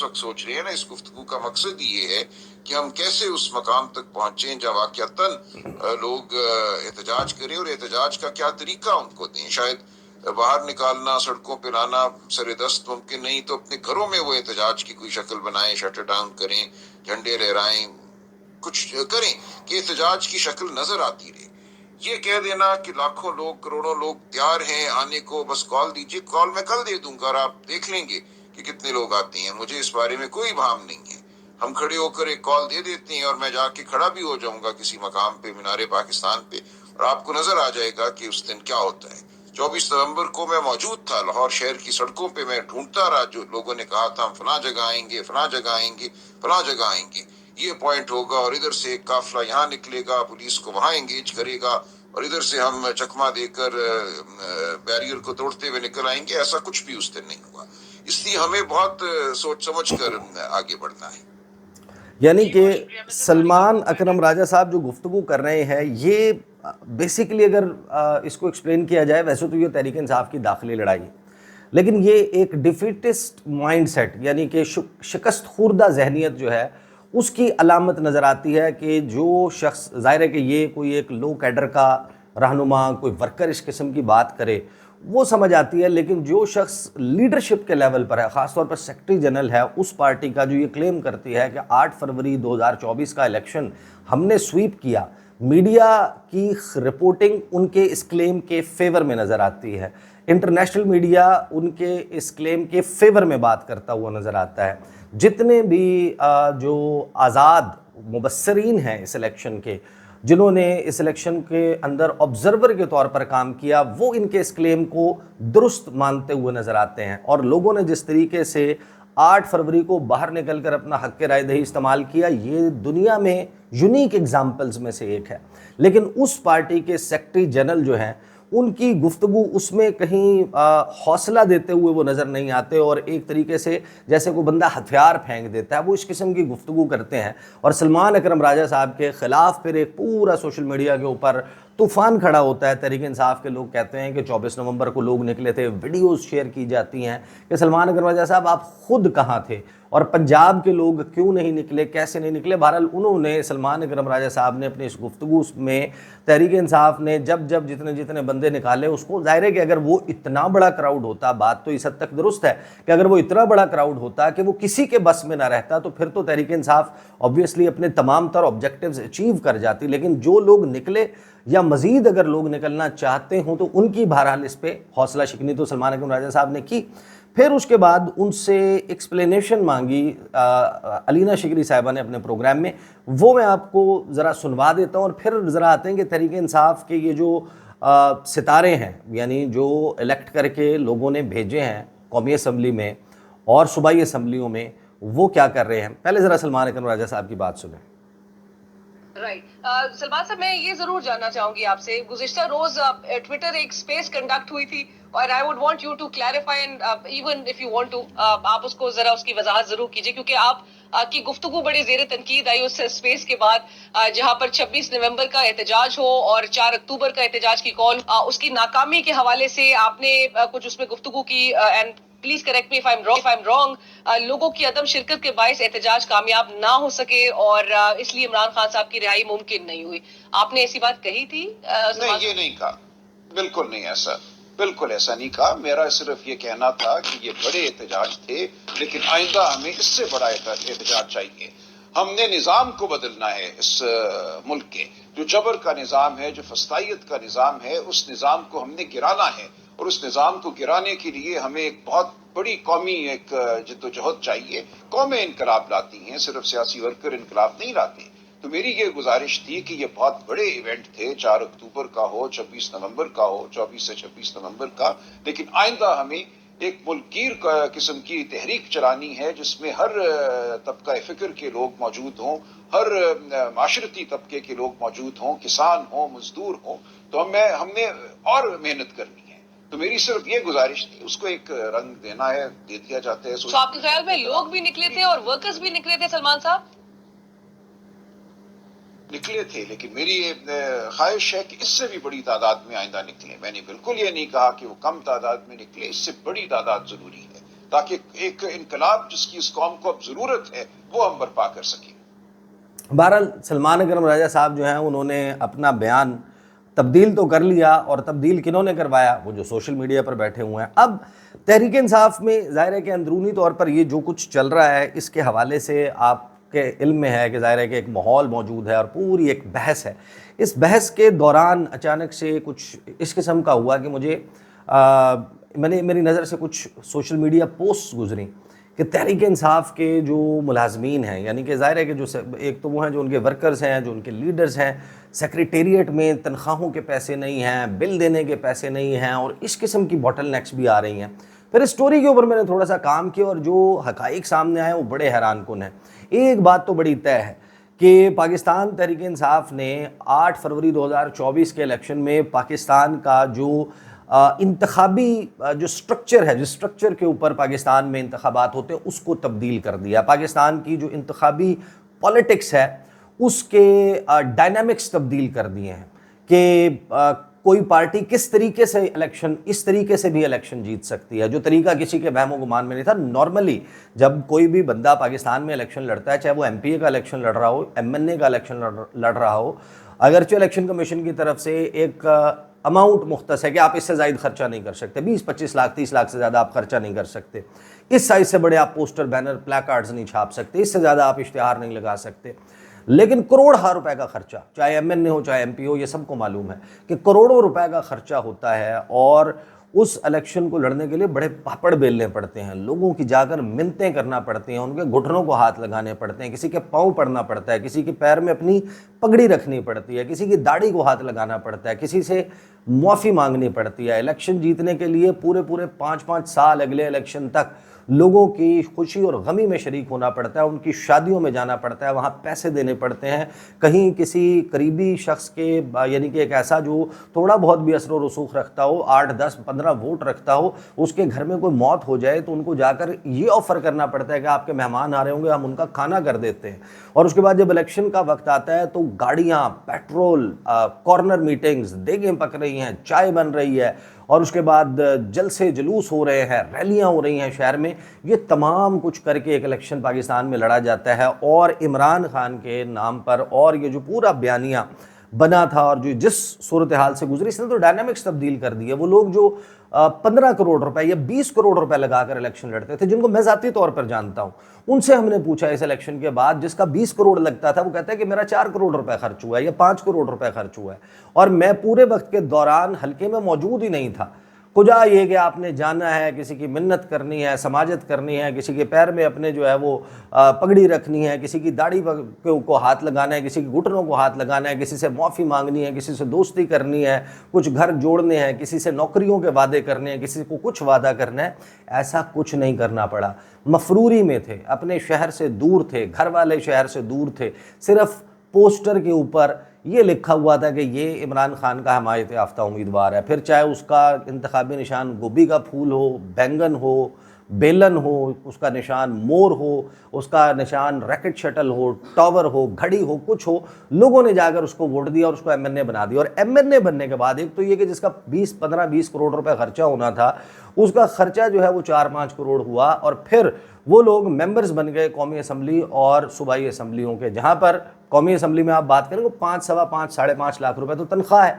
اس وقت سوچ رہے ہیں نا، اس گفتگو کا مقصد یہ ہے کہ ہم کیسے اس مقام تک پہنچیں جہاں واقعتاً لوگ احتجاج کریں، اور احتجاج کا کیا طریقہ ان کو دیں. شاید باہر نکالنا، سڑکوں پہ لانا سر دست ممکن نہیں، تو اپنے گھروں میں وہ احتجاج کی کوئی شکل بنائیں، شٹر ڈاؤن کریں، جھنڈے لہرائیں، کچھ کریں کہ احتجاج کی شکل نظر آتی رہے. یہ کہہ دینا کہ لاکھوں لوگ، کروڑوں لوگ تیار ہیں آنے کو، بس کال دیجیے، کال میں کل دے دوں گا اور آپ دیکھ لیں گے کہ کتنے لوگ آتے ہیں. مجھے اس بارے میں کوئی بھام نہیں ہے. ہم کھڑے ہو کر ایک کال دے دیتے ہیں اور میں جا کے کھڑا بھی ہو جاؤں گا کسی مقام پہ مینار پاکستان پہ، اور آپ کو نظر آ جائے گا کہ اس دن کیا ہوتا ہے. 24 نومبر کو میں موجود تھا لاہور شہر کی سڑکوں پہ، میں ڈھونڈتا رہا جو لوگوں نے کہا تھا ہم فلاں جگہ آئیں گے، فلاں جگہ آئیں گے، فلاں جگہ آئیں گے، یہ پوائنٹ ہوگا، اور ادھر سے ایک قافلہ یہاں نکلے گا، پولیس کو وہاں انگیج کرے گا، اور ادھر سے ہم چکما دے کر بیریئر کو توڑتے ہوئے نکل آئیں گے. ایسا کچھ بھی اس دن نہیں ہوا. اس لیے ہمیں بہت سوچ سمجھ کر آگے بڑھنا ہے. یعنی کہ سلمان اکرم راجہ صاحب جو گفتگو کر رہے ہیں، یہ بیسیکلی اگر اس کو ایکسپلین کیا جائے، ویسے تو یہ تحریک انصاف کی داخلی لڑائی ہے، لیکن یہ ایک ڈیفیٹسٹ مائنڈ سیٹ، یعنی کہ شکست خوردہ ذہنیت جو ہے اس کی علامت نظر آتی ہے. کہ جو شخص، ظاہر ہے کہ یہ کوئی ایک لو کیڈر کا رہنما، کوئی ورکر اس قسم کی بات کرے وہ سمجھ آتی ہے، لیکن جو شخص لیڈرشپ کے لیول پر ہے، خاص طور پر سیکرٹری جنرل ہے اس پارٹی کا، جو یہ کلیم کرتی ہے کہ 8 فروری 2024 کا الیکشن ہم نے سویپ کیا، میڈیا کی رپورٹنگ ان کے اس کلیم کے فیور میں نظر آتی ہے، انٹرنیشنل میڈیا ان کے اس کلیم کے فیور میں بات کرتا ہوا نظر آتا ہے. جتنے بھی جو آزاد مبصرین ہیں اس الیکشن کے، جنہوں نے اس الیکشن کے اندر آبزرور کے طور پر کام کیا، وہ ان کے اس کلیم کو درست مانتے ہوئے نظر آتے ہیں. اور لوگوں نے جس طریقے سے 8 فروری کو باہر نکل کر اپنا حق رائے دہی استعمال کیا، یہ دنیا میں یونیک ایگزامپلز میں سے ایک ہے. لیکن اس پارٹی کے سیکرٹری جنرل جو ہیں، ان کی گفتگو اس میں کہیں حوصلہ دیتے ہوئے وہ نظر نہیں آتے، اور ایک طریقے سے جیسے کوئی بندہ ہتھیار پھینک دیتا ہے، وہ اس قسم کی گفتگو کرتے ہیں. اور سلمان اکرم راجہ صاحب کے خلاف پھر ایک پورا سوشل میڈیا کے اوپر طوفان کھڑا ہوتا ہے. تحریک انصاف کے لوگ کہتے ہیں کہ 24 نومبر کو لوگ نکلے تھے، ویڈیوز شیئر کی جاتی ہیں کہ سلمان اکرم راجہ صاحب آپ خود کہاں تھے، اور پنجاب کے لوگ کیوں نہیں نکلے، کیسے نہیں نکلے. بہرحال انہوں نے، سلمان اکرم راجہ صاحب نے اپنی اس گفتگو میں تحریک انصاف نے جب جتنے بندے نکالے، اس کو ظاہر ہے کہ اگر وہ اتنا بڑا کراؤڈ ہوتا، بات تو اس حد تک درست ہے کہ اگر وہ اتنا بڑا کراؤڈ ہوتا کہ وہ کسی کے بس میں نہ رہتا، تو پھر تو تحریک انصاف obviously اپنے تمام تر آبجیکٹیوز اچیو کر جاتی. لیکن جو لوگ نکلے، یا مزید اگر لوگ نکلنا چاہتے ہوں، تو ان کی بہرحال اس پہ حوصلہ شکنی تو سلمان اکرم راجہ صاحب نے کی. پھر اس کے بعد ان سے ایکسپلینیشن مانگی علینا شکری صاحبہ نے اپنے پروگرام میں، وہ میں آپ کو ذرا سنوا دیتا ہوں، اور پھر ذرا آتے ہیں کہ تحریک انصاف کے یہ جو ستارے ہیں، یعنی جو الیکٹ کر کے لوگوں نے بھیجے ہیں قومی اسمبلی میں اور صوبائی اسمبلیوں میں، وہ کیا کر رہے ہیں. پہلے ذرا سلمان اکرم راجہ صاحب کی بات سنیں. رائٹ سلمان صاحب، میں یہ ضرور جاننا چاہوں گی آپ سے، گزشتہ روز ٹویٹر ایک اسپیس کنڈکٹ ہوئی تھی، اور I would want you to clarify, and even if you want to آپ اس کو ذرا اس کی وضاحت ضرور کیجیے، کیونکہ آپ کی گفتگو بڑی زیر تنقید آئی اس اسپیس کے بعد، جہاں پر 26 نومبر کا احتجاج ہو اور 4 اکتوبر کا احتجاج کی کال، اس کی ناکامی کے حوالے سے آپ نے کچھ اس میں گفتگو کی، and please correct me if I am wrong, لوگوں کی عدم شرکت کے باعث احتجاج کامیاب نہ ہو سکے، اور اس لیے عمران خان صاحب کی رہائی ممکن نہیں ہوئی. آپ نے ایسی بات کہی تھی؟ نہیں، یہ نہیں کہا، بالکل نہیں، بالکل ایسا نہیں کہا. میرا صرف یہ کہنا تھا کہ یہ بڑے احتجاج تھے، لیکن آئندہ ہمیں اس سے بڑا احتجاج چاہیے. ہم نے نظام کو بدلنا ہے. اس ملک کے جو جبر کا نظام ہے، جو فسطائیت کا نظام ہے، اس نظام کو ہم نے گرانا ہے، اور اس نظام کو گرانے کے لیے ہمیں ایک بہت بڑی قومی ایک جدوجہد چاہیے. قومیں انقلاب لاتی ہیں، صرف سیاسی ورکر انقلاب نہیں لاتے. تو میری یہ گزارش تھی کہ یہ بہت بڑے ایونٹ تھے، 4 اکتوبر کا ہو، 26 نومبر کا ہو، 24 سے 26 نومبر کا، لیکن آئندہ ہمیں ایک ملک گیر قسم کی تحریک چلانی ہے، جس میں ہر طبقہ فکر کے لوگ موجود ہوں، ہر معاشرتی طبقے کے لوگ موجود ہوں، کسان ہوں، مزدور ہوں. تو ہم نے اور محنت کرنی ہے. تو میری صرف یہ گزارش تھی، اس کو ایک رنگ دینا ہے، دے دیا جاتا ہے. تو آپ کے خیال میں لوگ بھی نکلے تھے اور ورکرز بھی نکلے تھے سلمان صاحب؟ نکلے تھے، لیکن میری خواہش ہے کہ اس سے بھی بڑی تعداد میں آئندہ نکلیں. میں نے بالکل یہ نہیں کہا کہ وہ کم تعداد میں نکلے، اس سے بڑی تعداد ضروری ہے. تاکہ ایک انقلاب جس کی اس قوم کو اب ضرورت ہے وہ ہم برپا کر سکیں۔ بہرحال سلمان اکرم راجہ صاحب جو ہیں انہوں نے اپنا بیان تبدیل تو کر لیا، اور تبدیل کنہوں نے کروایا؟ وہ جو سوشل میڈیا پر بیٹھے ہوئے ہیں۔ اب تحریک انصاف میں ظاہر ہے کہ اندرونی طور پر یہ جو کچھ چل رہا ہے اس کے حوالے سے آپ کے علم میں ہے کہ ظاہر ہے کہ ایک ماحول موجود ہے اور پوری ایک بحث ہے۔ اس بحث کے دوران اچانک سے کچھ اس قسم کا ہوا کہ مجھے میری نظر سے کچھ سوشل میڈیا پوسٹ گزریں کہ تحریک انصاف کے جو ملازمین ہیں، یعنی کہ ظاہر ہے کہ جو ایک تو وہ ہیں جو ان کے ورکرز ہیں، جو ان کے لیڈرز ہیں، سیکریٹریٹ میں تنخواہوں کے پیسے نہیں ہیں، بل دینے کے پیسے نہیں ہیں، اور اس قسم کی باٹل نیکس بھی آ رہی ہیں۔ پھر اس سٹوری کے اوپر میں نے تھوڑا سا کام کیا اور جو حقائق سامنے آئے وہ بڑے حیران کن ہیں۔ ایک بات تو بڑی طے ہے کہ پاکستان تحریک انصاف نے 8 فروری 2024 کے الیکشن میں پاکستان کا جو انتخابی جو سٹرکچر ہے، جس سٹرکچر کے اوپر پاکستان میں انتخابات ہوتے ہیں، اس کو تبدیل کر دیا۔ پاکستان کی جو انتخابی پالیٹکس ہے اس کے ڈائنامکس تبدیل کر دیے ہیں کہ کوئی پارٹی کس طریقے سے الیکشن، اس طریقے سے بھی الیکشن جیت سکتی ہے، جو طریقہ کسی کے وہم و گمان میں نہیں تھا۔ نارملی جب کوئی بھی بندہ پاکستان میں الیکشن لڑتا ہے، چاہے وہ ایم پی اے کا الیکشن لڑ رہا ہو، ایم این اے کا الیکشن لڑ رہا ہو، اگرچہ الیکشن کمیشن کی طرف سے ایک اماؤنٹ مختص ہے کہ آپ اس سے زائد خرچہ نہیں کر سکتے، 20-25 لاکھ 30 لاکھ سے زیادہ آپ خرچہ نہیں کر سکتے، اس سائز سے بڑے آپ پوسٹر بینر پلا کارڈز نہیں چھاپ سکتے، اس سے زیادہ آپ اشتہار نہیں لگا سکتے۔ لیکن کروڑ روپے کا خرچہ، چاہے ایم این اے ہو چاہے ایم پی ہو، یہ سب کو معلوم ہے کہ کروڑوں روپے کا خرچہ ہوتا ہے، اور اس الیکشن کو لڑنے کے لیے بڑے پاپڑ بیلنے پڑتے ہیں، لوگوں کی جا کر منتیں کرنا پڑتی ہیں، ان کے گھٹنوں کو ہاتھ لگانے پڑتے ہیں، کسی کے پاؤں پڑنا پڑتا ہے، کسی کے پیر میں اپنی پگڑی رکھنی پڑتی ہے، کسی کی داڑھی کو ہاتھ لگانا پڑتا ہے، کسی سے معافی مانگنی پڑتی ہے۔ الیکشن جیتنے کے لیے پورے 5 سال اگلے الیکشن تک لوگوں کی خوشی اور غمی میں شریک ہونا پڑتا ہے، ان کی شادیوں میں جانا پڑتا ہے، وہاں پیسے دینے پڑتے ہیں۔ کہیں کسی قریبی شخص کے یعنی کہ ایک ایسا جو تھوڑا بہت بھی اثر و رسوخ رکھتا ہو، 8 10 15 ووٹ رکھتا ہو، اس کے گھر میں کوئی موت ہو جائے تو ان کو جا کر یہ آفر کرنا پڑتا ہے کہ آپ کے مہمان آ رہے ہوں گے، ہم ان کا کھانا کر دیتے ہیں۔ اور اس کے بعد جب الیکشن کا وقت آتا ہے تو گاڑیاں، پیٹرول، کارنر میٹنگز، دیگیں پک رہی ہیں، چائے بن رہی ہے، اور اس کے بعد جلسے جلوس ہو رہے ہیں، ریلیاں ہو رہی ہیں شہر میں۔ یہ تمام کچھ کر کے ایک الیکشن پاکستان میں لڑا جاتا ہے، اور عمران خان کے نام پر، اور یہ جو پورا بیانیہ بنا تھا اور جو جس صورتحال سے گزری، اس نے تو ڈائنامکس تبدیل کر دی ہے۔ وہ لوگ جو 15 کروڑ روپے یا 20 کروڑ روپے لگا کر الیکشن لڑتے تھے، جن کو میں ذاتی طور پر جانتا ہوں، ان سے ہم نے پوچھا اس الیکشن کے بعد، جس کا 20 کروڑ لگتا تھا وہ کہتا ہے کہ میرا 4 کروڑ روپے خرچ ہوا ہے یا 5 کروڑ روپے خرچ ہوا ہے، اور میں پورے وقت کے دوران حلقے میں موجود ہی نہیں تھا۔ کجا یہ کہ آپ نے جانا ہے، کسی کی منت کرنی ہے، سماجت کرنی ہے، کسی کے پیر میں اپنے جو ہے وہ پگڑی رکھنی ہے، کسی کی داڑھی کو ہاتھ لگانا ہے، کسی کے گھٹنوں کو ہاتھ لگانا ہے، کسی سے معافی مانگنی ہے، کسی سے دوستی کرنی ہے، کچھ گھر جوڑنے ہیں، کسی سے نوکریوں کے وعدے کرنے ہیں، کسی کو کچھ وعدہ کرنا ہے۔ ایسا کچھ نہیں کرنا پڑا۔ مفروری میں تھے، اپنے شہر سے دور تھے، گھر والے شہر سے دور تھے، صرف پوسٹر کے اوپر یہ لکھا ہوا تھا کہ یہ عمران خان کا حمایت یافتہ امیدوار ہے، پھر چاہے اس کا انتخابی نشان گوبھی کا پھول ہو، بینگن ہو، بیلن ہو، اس کا نشان مور ہو، اس کا نشان ریکٹ شٹل ہو، ٹاور ہو، گھڑی ہو، کچھ ہو، لوگوں نے جا کر اس کو ووٹ دیا اور اس کو ایم این اے بنا دیا۔ اور ایم این اے بننے کے بعد ایک تو یہ کہ جس کا 15-20 کروڑ روپے خرچہ ہونا تھا، اس کا خرچہ جو ہے وہ 4-5 کروڑ ہوا، اور پھر وہ لوگ ممبرز بن گئے قومی اسمبلی اور صوبائی اسمبلیوں کے، جہاں پر قومی اسمبلی میں آپ بات کریں تو 5 سوا 5 ساڑھے 5 لاکھ روپے تو تنخواہ ہے،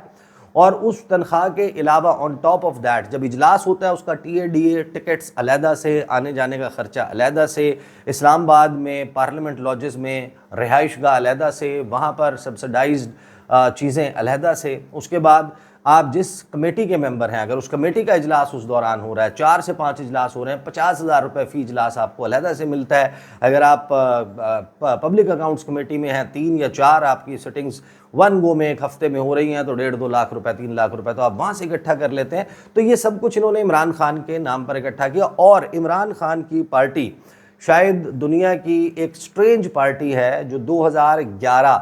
اور اس تنخواہ کے علاوہ آن ٹاپ آف دیٹ جب اجلاس ہوتا ہے اس کا T A D A tickets علیحدہ سے، آنے جانے کا خرچہ علیحدہ سے، اسلام آباد میں پارلیمنٹ لاجز میں رہائش گاہ علیحدہ سے، وہاں پر سبسڈائزڈ چیزیں علیحدہ سے، اس کے بعد آپ جس کمیٹی کے ممبر ہیں، اگر اس کمیٹی کا اجلاس اس دوران ہو رہا ہے، 4 سے 5 اجلاس ہو رہے ہیں، 50,000 روپے فی اجلاس آپ کو علیحدہ سے ملتا ہے۔ اگر آپ پبلک اکاؤنٹس کمیٹی میں ہیں، 3 یا 4 آپ کی سٹنگز 1 گو میں ایک ہفتے میں ہو رہی ہیں، تو 1.5-2 لاکھ روپے 3 لاکھ روپے تو آپ وہاں سے اکٹھا کر لیتے ہیں۔ تو یہ سب کچھ انہوں نے عمران خان کے نام پر اکٹھا کیا، اور عمران خان کی پارٹی شاید دنیا کی ایک سٹرینج پارٹی ہے جو 2011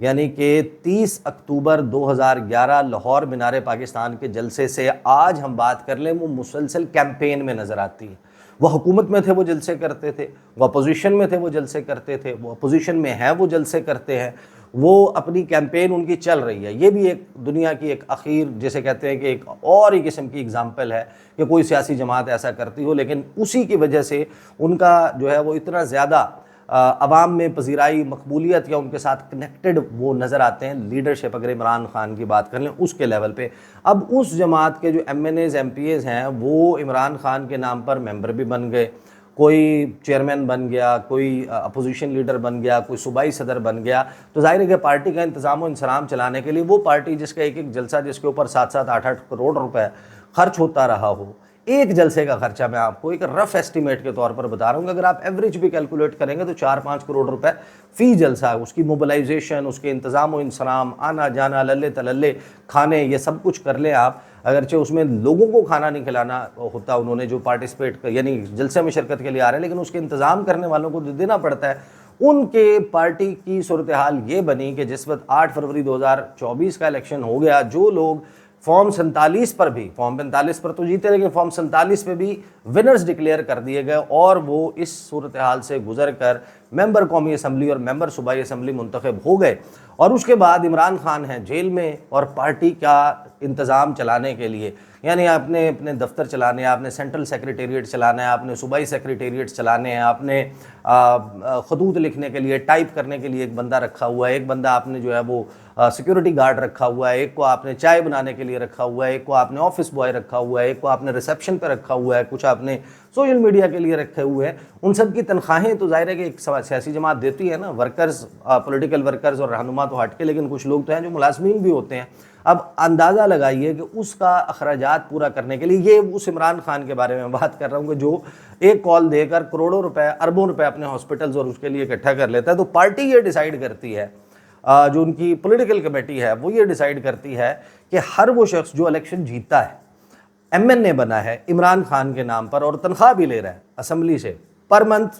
یعنی کہ 30 اکتوبر 2011 لاہور مینار پاکستان کے جلسے سے آج ہم بات کر لیں، وہ مسلسل کیمپین میں نظر آتی ہے۔ وہ حکومت میں تھے وہ جلسے کرتے تھے، وہ اپوزیشن میں تھے وہ جلسے کرتے تھے، وہ اپوزیشن میں ہیں وہ جلسے کرتے ہیں، وہ اپنی کیمپین ان کی چل رہی ہے. یہ بھی ایک دنیا کی ایک اخیر جسے کہتے ہیں کہ ایک اور ہی قسم کی اگزامپل ہے کہ کوئی سیاسی جماعت ایسا کرتی ہو, لیکن اسی کی وجہ سے ان کا جو ہے وہ اتنا زیادہ عوام میں پذیرائی, مقبولیت یا ان کے ساتھ کنیکٹڈ وہ نظر آتے ہیں. لیڈرشپ اگر عمران خان کی بات کر لیں اس کے لیول پہ, اب اس جماعت کے جو MNAs MPAs ہیں وہ عمران خان کے نام پر ممبر بھی بن گئے, کوئی چیئرمین بن گیا, کوئی اپوزیشن لیڈر بن گیا, کوئی صوبائی صدر بن گیا. تو ظاہر ہے کہ پارٹی کا انتظام و انصرام چلانے کے لیے وہ پارٹی جس کا ایک ایک جلسہ جس کے اوپر 7-7, 8-8 کروڑ روپے خرچ ہوتا رہا ہو, ایک جلسے کا خرچہ میں آپ کو ایک رف ایسٹیمیٹ کے طور پر بتا رہا ہوں کہ اگر آپ ایوریج بھی کیلکولیٹ کریں گے تو 4-5 کروڑ روپے فی جلسہ, اس کی موبلائزیشن, اس کے انتظام و انصرام, آنا جانا, للے تللے, کھانے, یہ سب کچھ کر لیں آپ. اگرچہ اس میں لوگوں کو کھانا نہیں کھلانا ہوتا, انہوں نے جو پارٹیسپیٹ یعنی جلسے میں شرکت کے لیے آ رہے ہیں, لیکن اس کے انتظام کرنے والوں کو دینا پڑتا ہے. ان کے پارٹی کی صورتحال یہ بنی کہ جس وقت 8 فروری 2024 کا الیکشن ہو گیا, جو لوگ فارم 47 پر بھی, فارم 45 پر تو جیتے لیکن فارم 47 پہ بھی ونرز ڈکلیئر کر دیے گئے, اور وہ اس صورتحال سے گزر کر ممبر قومی اسمبلی اور ممبر صوبائی اسمبلی منتخب ہو گئے. اور اس کے بعد عمران خان ہیں جیل میں, اور پارٹی کا انتظام چلانے کے لیے, یعنی آپ نے اپنے دفتر چلانے ہیں, آپ نے سینٹرل سیکریٹریٹ چلانا ہے, آپ نے صوبائی سیکریٹریٹ چلانے ہیں, آپ نے خطوط لکھنے کے لیے, ٹائپ کرنے کے لیے ایک بندہ رکھا ہوا ہے, ایک بندہ آپ نے جو ہے وہ سیکیورٹی گارڈ رکھا ہوا ہے, ایک کو آپ نے چائے بنانے کے لیے رکھا ہوا ہے, ایک کو آپ نے آفس بوائے رکھا ہوا ہے, ایک کو آپ نے ریسیپشن پہ رکھا ہوا ہے, کچھ آپ نے سوشل میڈیا کے لیے رکھے ہوئے ہیں. ان سب کی تنخواہیں تو ظاہر ہے کہ ایک سیاسی جماعت دیتی ہے نا, ورکرز, پولیٹیکل ورکرز اور رہنما تو ہٹ کے, لیکن کچھ لوگ تو ہیں جو ملازمین بھی ہوتے ہیں. اب اندازہ لگائیے کہ اس کا اخراجات پورا کرنے کے لیے, یہ اس عمران خان کے بارے میں بات کر رہا ہوں کہ جو ایک کال دے کر کروڑوں روپے, اربوں روپے اپنے ہاسپٹلز اور اس کے لیے اکٹھا کر لیتا ہے. تو پارٹی یہ ڈیسائیڈ کرتی ہے, جو ان کی پولیٹیکل کمیٹی ہے وہ یہ ڈیسائیڈ کرتی ہے کہ ہر وہ شخص جو الیکشن جیتا ہے, ایم این اے بنا ہے عمران خان کے نام پر اور تنخواہ بھی لے رہا ہے اسمبلی سے, per month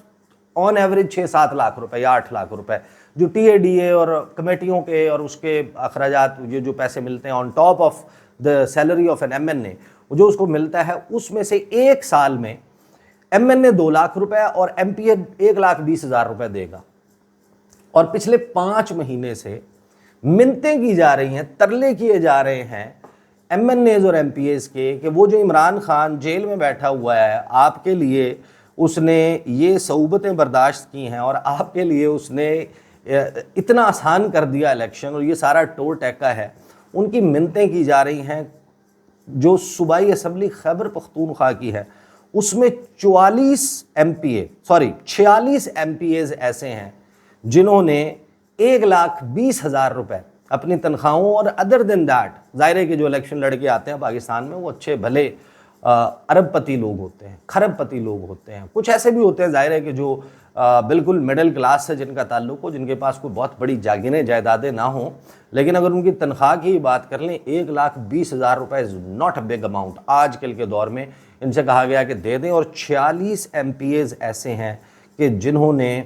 on average 6-7 lakh روپے یا 8 لاکھ روپے, جو ٹی اے ڈی اے اور کمیٹیوں کے اور اس کے اخراجات, یہ جو پیسے ملتے ہیں on top of the salary of an M N A, جو اس کو ملتا ہے, اس میں سے ایک سال میں ایم این اے 2 لاکھ روپے اور ایم پی اے 1,20,000 روپے دے گا. اور پچھلے 5 مہینے سے منتیں کی جا رہی ہیں, ترلے کیے جا رہے ہیں ایم این ایز اور ایم پی ایز کے کہ وہ جو عمران خان جیل میں بیٹھا ہوا ہے, آپ کے لیے اس نے یہ صعوبتیں برداشت کی ہیں اور آپ کے لیے اس نے اتنا آسان کر دیا الیکشن, اور یہ سارا ٹور ٹیکا ہے. ان کی منتیں کی جا رہی ہیں. جو صوبائی اسمبلی خیبر پختونخوا کی ہے اس میں 46 ایم پی ایز ایسے ہیں جنہوں نے 1,20,000 روپے اپنی تنخواہوں, اور ادر دین دیٹ ظاہر ہے کہ جو الیکشن لڑ کے آتے ہیں پاکستان میں وہ اچھے بھلے ارب پتی لوگ ہوتے ہیں, کھرب پتی لوگ ہوتے ہیں, کچھ ایسے بھی ہوتے ہیں ظاہر ہے کہ جو بالکل مڈل کلاس سے جن کا تعلق ہو, جن کے پاس کوئی بہت بڑی جاگیریں جائیدادیں نہ ہوں, لیکن اگر ان کی تنخواہ کی بات کر لیں 1,20,000 روپے is not a big amount آج کل کے دور میں. ان سے کہا گیا کہ دے دیں, اور 46 ایم پی ایز ایسے ہیں کہ جنہوں نے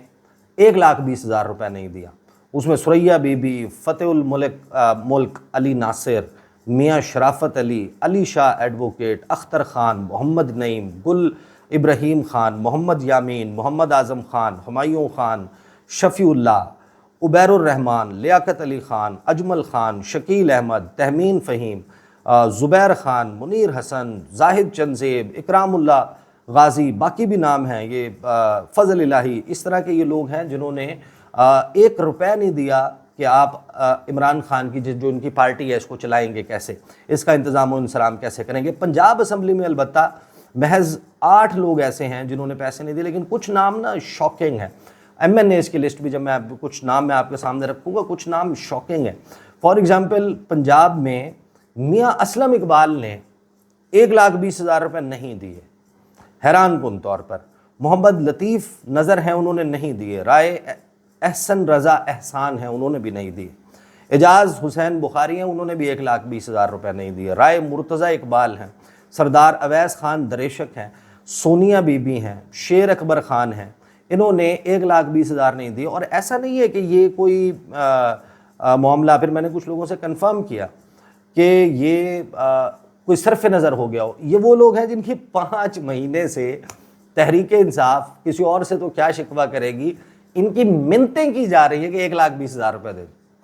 1,20,000 روپے نہیں دیا. اس میں ثریا بی بی, فتح الملک علی ناصر, میاں شرافت علی, علی شاہ ایڈوکیٹ, اختر خان, محمد نعیم, گل ابراہیم خان, محمد یامین, محمد اعظم خان, ہمایوں خان, شفیع اللہ, عبیر الرحمان, لیاقت علی خان, اجمل خان, شکیل احمد, تہمین فہیم, زبیر خان, منیر حسن, زاہد چنزیب, اکرام اللہ غازی, باقی بھی نام ہیں یہ, فضل الہی. اس طرح کے یہ لوگ ہیں جنہوں نے 1 روپے نہیں دیا کہ آپ عمران خان کی جو ان کی پارٹی ہے اس کو چلائیں گے کیسے, اس کا انتظام و انصرام کیسے کریں گے. پنجاب اسمبلی میں البتہ محض 8 لوگ ایسے ہیں جنہوں نے پیسے نہیں دیے, لیکن کچھ نام نا شاکنگ ہیں. ایم این ایز کی لسٹ بھی جب میں کچھ نام میں آپ کے سامنے رکھوں گا, کچھ نام شاکنگ ہیں. فار ایگزامپل پنجاب میں میاں اسلم اقبال نے 1,20,000 روپے نہیں دیے, حیران کن طور پر. محمد لطیف نظر ہیں, انہوں نے نہیں دیے. رائے احسن رضا احسان ہیں, انہوں نے بھی نہیں دیے. اعجاز حسین بخاری ہیں, انہوں نے بھی 1,20,000 روپے نہیں دیے. رائے مرتضی اقبال ہیں, سردار اویس خان دریشک ہیں, سونیا بی بی ہیں, شیر اکبر خان ہیں, انہوں نے 1,20,000 نہیں دیے. اور ایسا نہیں ہے کہ یہ کوئی معاملہ, پھر میں نے کچھ لوگوں سے کنفرم کیا کہ یہ کوئی صرف نظر ہو گیا ہو. یہ وہ لوگ ہیں جن کی 5 مہینے سے تحریک انصاف کسی اور سے تو کیا شکوہ کرے گی, ان کی منتیں کی جا رہی ہے کہ 1,20,000 روپے دے دیں.